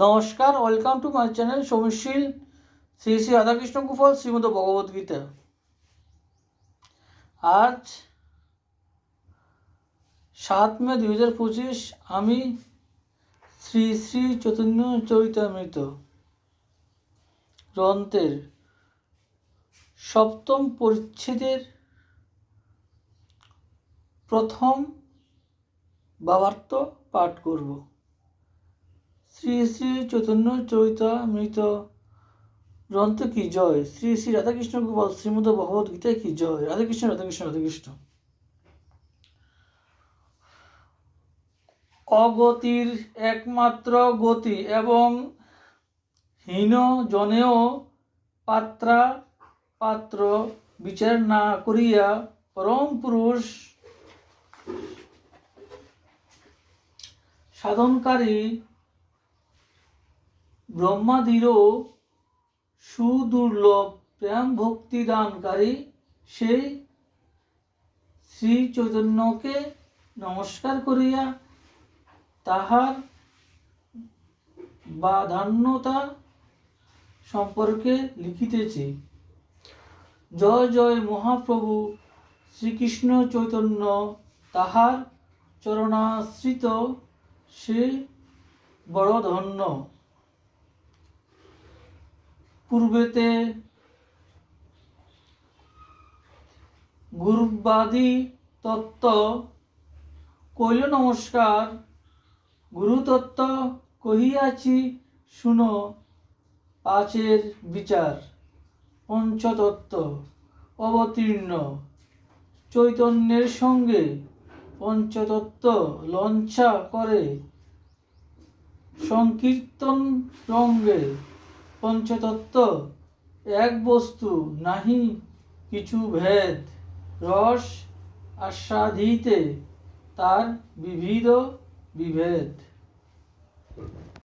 নমস্কার, welcome to my channel সৌমিশীল শ্রী শ্রী রাধাকৃষ্ণ কুফল শ্রীমদ ভগবদ্গীতা। আজ 7 মে 2025। আমি শ্রী শ্রী চৈতন্য চরিতামৃত গ্রন্থের 7ম পরিচ্ছেদের প্রথম ভাবার্থ পাঠ করব। শ্রী শ্রী চৈতন্য চরিতামৃত গ্রন্থ কি জয়, শ্রী শ্রী রাধাকৃষ্ণ গোপাল শ্রীমদ ভগবদ গীতায় কি জয়। রাধাকৃষ্ণ রাধাকৃষ্ণ রাধাকৃষ্ণ। অগতির একমাত্র গতি এবং হীন জনেও পাত্র বিচার না করিয়া পরম পুরুষ সাধনকারী ব্রহ্মাদিরও সুদুর্লভ প্রেম ভক্তি দানকারী সেই শ্রী চৈতন্যকে নমস্কার করিয়া তাহার বাধান্যতা সম্পর্কে লিখিতেছি। জয় জয় মহাপ্রভু শ্রীকৃষ্ণ চৈতন্য, তাহার চরণাশ্রিত সে বড় ধন্য। পূর্বেতে গুরুবাদী তত্ত্ব কইল নমস্কার, গুরুতত্ত্ব কহিয়াছি শুনো, পাঁচের বিচার পঞ্চতত্ত্ব অবতীর্ণ। চৈতন্যের সঙ্গে পঞ্চতত্ত্ব লঞ্চা করে সংকীর্তন রঙ্গে। পঞ্চতত্ত্ব এক বস্তু, নাহি কিছু ভেদ। রস আস্বাদিতে তার বিবিধ বিভেদ।